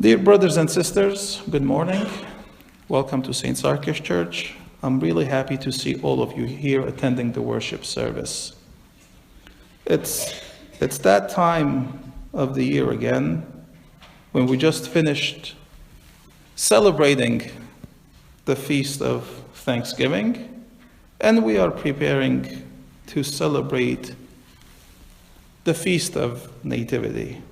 Dear brothers and sisters, good morning. Welcome to St. Sarkis Church. I'm really happy to see all of you here attending the worship service. It's that time of the year again when we just finished celebrating the feast of Thanksgiving, and we are preparing to celebrate the feast of Nativity.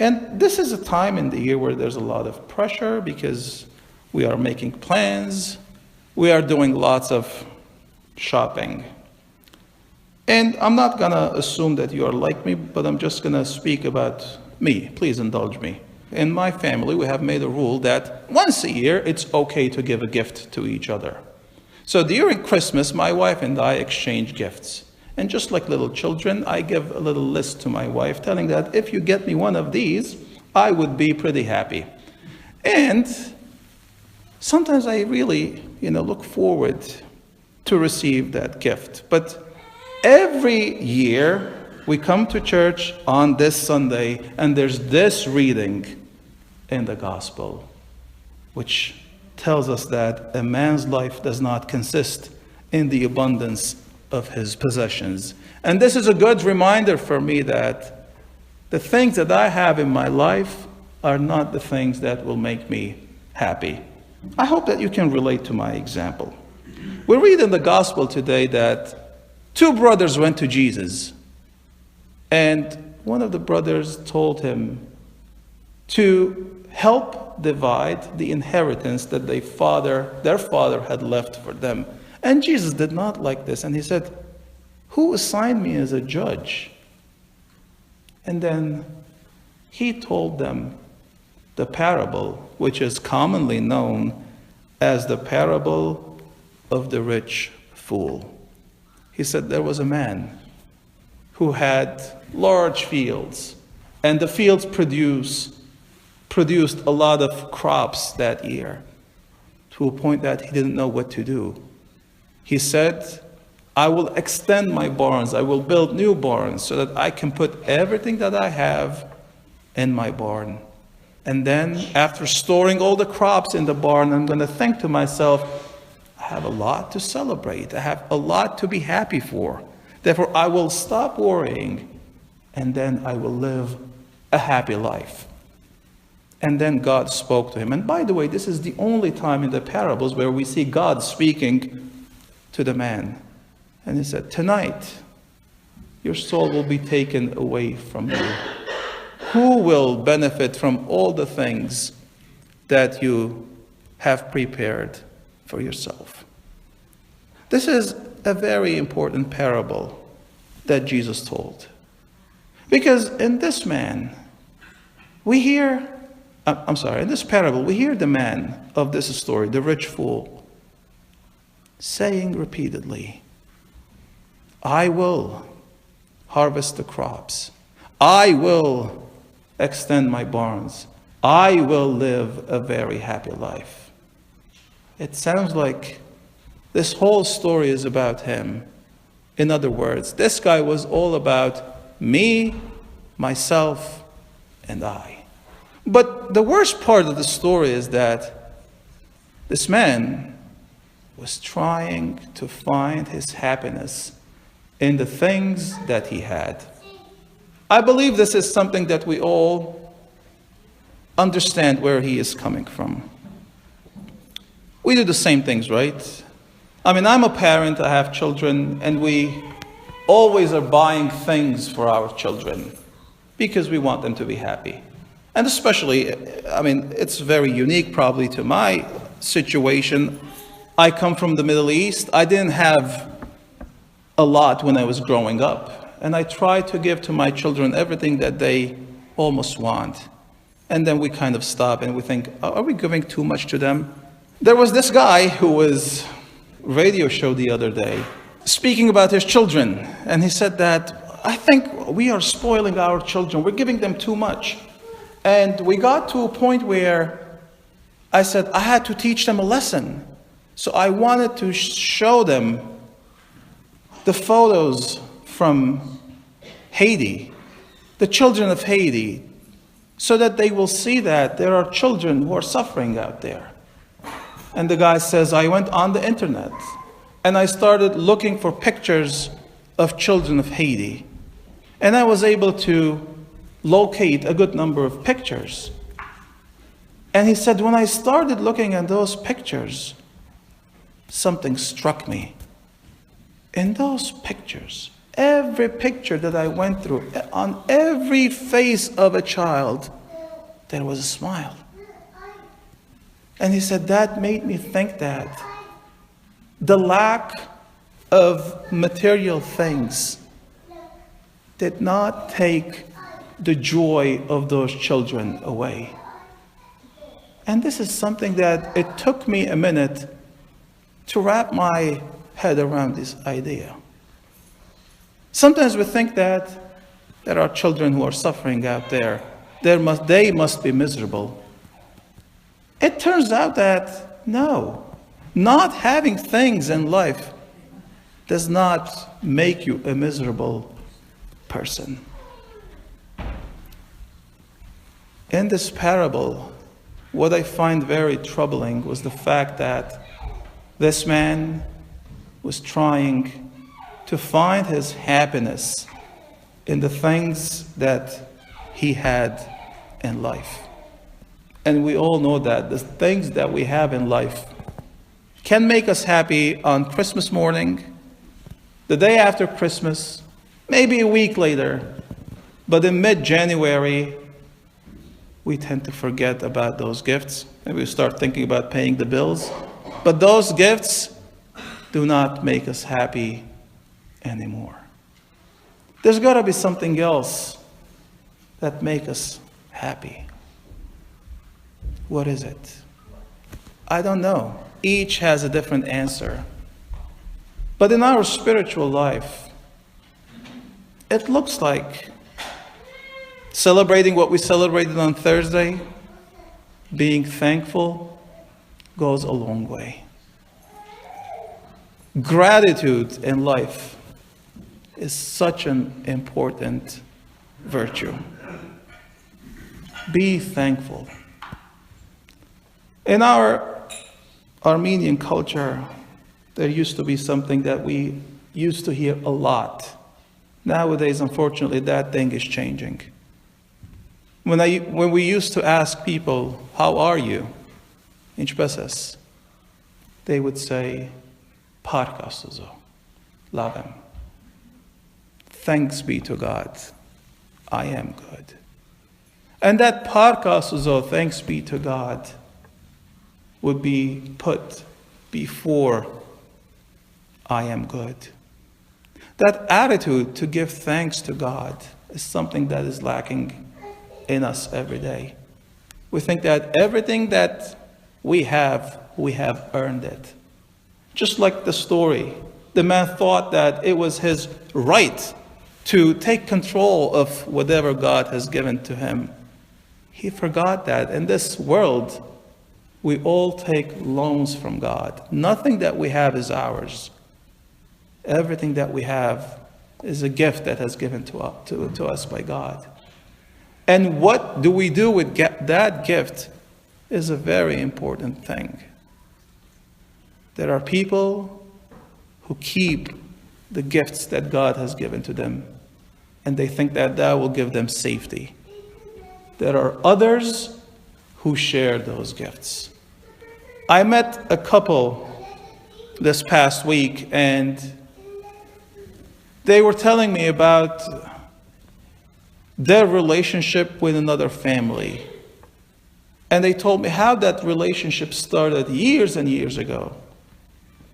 And this is a time in the year where there's a lot of pressure because we are making plans, we are doing lots of shopping. And I'm not going to assume that you are like me, but I'm just going to speak about me. Please indulge me. In my family, we have made a rule that once a year, it's okay to give a gift to each other. So during Christmas, my wife and I exchange gifts. And just like little children, I give a little list to my wife telling that if you get me one of these, I would be pretty happy. And sometimes I really, look forward to receive that gift. But every year we come to church on this Sunday and there's this reading in the gospel, which tells us that a man's life does not consist in the abundance of his possessions. And this is a good reminder for me that the things that I have in my life are not the things that will make me happy. I hope that you can relate to my example. We read in the gospel today that two brothers went to Jesus, and one of the brothers told him to help divide the inheritance that their father had left for them. And Jesus did not like this, and he said, "Who assigned me as a judge?" And then he told them the parable, which is commonly known as the parable of the rich fool. He said there was a man who had large fields, and the fields produced a lot of crops that year, to a point that he didn't know what to do. He said, "I will extend my barns. I will build new barns so that I can put everything that I have in my barn. And then after storing all the crops in the barn, I'm going to think to myself, I have a lot to celebrate. I have a lot to be happy for. Therefore, I will stop worrying, and then I will live a happy life." And then God spoke to him. And by the way, this is the only time in the parables where we see God speaking to the man. And he said, "Tonight, your soul will be taken away from you. Who will benefit from all the things that you have prepared for yourself?" This is a very important parable that Jesus told. Because in this man, in this parable, we hear the man of this story, the rich fool, saying repeatedly, "I will harvest the crops. I will extend my barns. I will live a very happy life." It sounds like this whole story is about him. In other words, this guy was all about me, myself, and I. But the worst part of the story is that this man was trying to find his happiness in the things that he had. I believe this is something that we all understand where he is coming from. We do the same things, right? I'm a parent, I have children, and we always are buying things for our children because we want them to be happy. And especially, it's very unique probably to my situation. I come from the Middle East. I didn't have a lot when I was growing up. And I try to give to my children everything that they almost want. And then we kind of stop and we think, are we giving too much to them? There was this guy who was radio show the other day speaking about his children. And he said that, "I think we are spoiling our children. We're giving them too much." And we got to a point where I said I had to teach them a lesson. So I wanted to show them the photos from Haiti, the children of Haiti, so that they will see that there are children who are suffering out there. And the guy says, I went on the internet and I started looking for pictures of children of Haiti. And I was able to locate a good number of pictures. And he said, when I started looking at those pictures, something struck me. In those pictures, every picture that I went through, on every face of a child, there was a smile. And he said, that made me think that the lack of material things did not take the joy of those children away. And this is something that it took me a minute to wrap my head around this idea. Sometimes we think that there are children who are suffering out there. They must be miserable. It turns out that no, not having things in life does not make you a miserable person. In this parable, what I find very troubling was the fact that this man was trying to find his happiness in the things that he had in life. And we all know that the things that we have in life can make us happy on Christmas morning, the day after Christmas, maybe a week later. But in mid-January, we tend to forget about those gifts. Maybe we start thinking about paying the bills. But those gifts do not make us happy anymore. There's got to be something else that makes us happy. What is it? I don't know. Each has a different answer. But in our spiritual life, it looks like celebrating what we celebrated on Thursday, being thankful, goes a long way. Gratitude in life is such an important virtue. Be thankful. In our Armenian culture, there used to be something that we used to hear a lot. Nowadays, unfortunately, that thing is changing. When we used to ask people, how are you? In Shpesas, they would say, Parkasuzo, love him. Thanks be to God, I am good. And that Parkasuzo, thanks be to God, would be put before I am good. That attitude to give thanks to God is something that is lacking in us every day. We think that everything that we have earned it. Just like the story, the man thought that it was his right to take control of whatever God has given to him. He forgot that in this world, we all take loans from God. Nothing that we have is ours. Everything that we have is a gift that has given to us by God. And what do we do with that gift is a very important thing. There are people who keep the gifts that God has given to them, and they think that that will give them safety. There are others who share those gifts. I met a couple this past week, and they were telling me about their relationship with another family. And they told me how that relationship started years and years ago.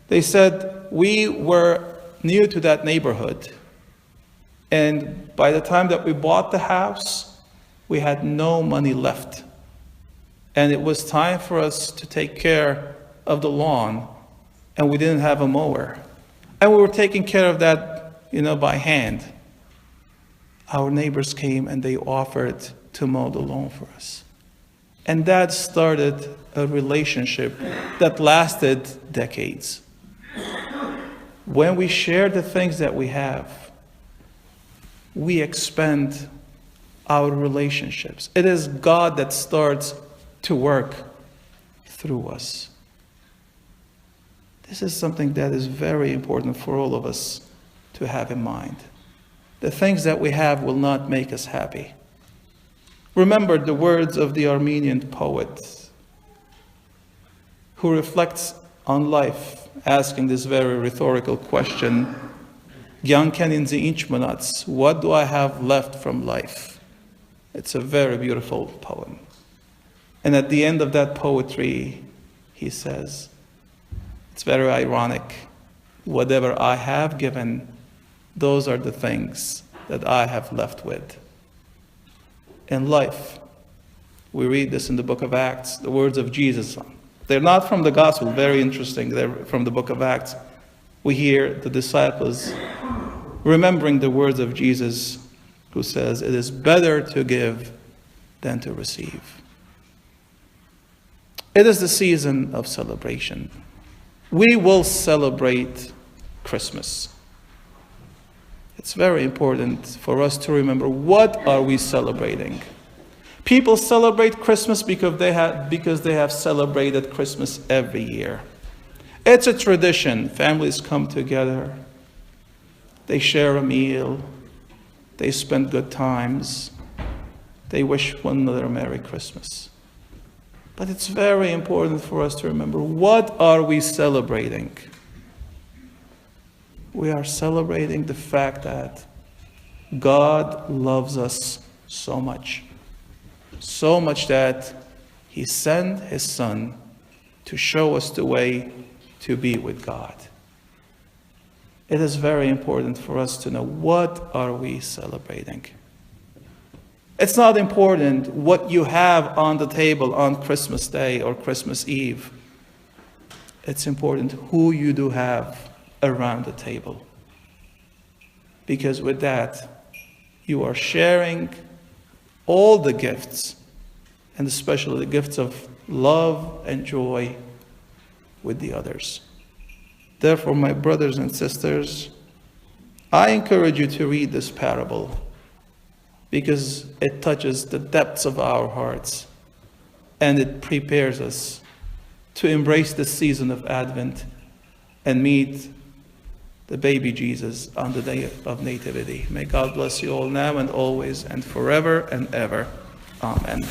They said, we were new to that neighborhood. And by the time that we bought the house, we had no money left. And it was time for us to take care of the lawn, and we didn't have a mower. And we were taking care of that, by hand. Our neighbors came and they offered to mow the lawn for us. And that started a relationship that lasted decades. When we share the things that we have, we expend our relationships. It is God that starts to work through us. This is something that is very important for all of us to have in mind. The things that we have will not make us happy. Remember the words of the Armenian poet who reflects on life, asking this very rhetorical question, "Gyankaninzi inch manats," what do I have left from life? It's a very beautiful poem. And at the end of that poetry, he says, it's very ironic, whatever I have given, those are the things that I have left with. In life, we read this in the book of Acts, the words of Jesus. They're not from the gospel, very interesting, they're from the book of Acts. We hear the disciples remembering the words of Jesus who says, "It is better to give than to receive." It is the season of celebration. We will celebrate Christmas. It's very important for us to remember, what are we celebrating? People celebrate Christmas because they have celebrated Christmas every year. It's a tradition. Families come together. They share a meal. They spend good times. They wish one another a Merry Christmas. But it's very important for us to remember, what are we celebrating? We are celebrating the fact that God loves us so much that He sent His Son to show us the way to be with God. It is very important for us to know, what are we celebrating? It's not important what you have on the table on Christmas Day or Christmas Eve. It's important who you do have around the table. Because with that, you are sharing all the gifts, and especially the gifts of love and joy, with the others. Therefore, my brothers and sisters, I encourage you to read this parable, because it touches the depths of our hearts, and it prepares us to embrace the season of Advent and meet the baby Jesus on the day of Nativity. May God bless you all now and always and forever and ever. Amen.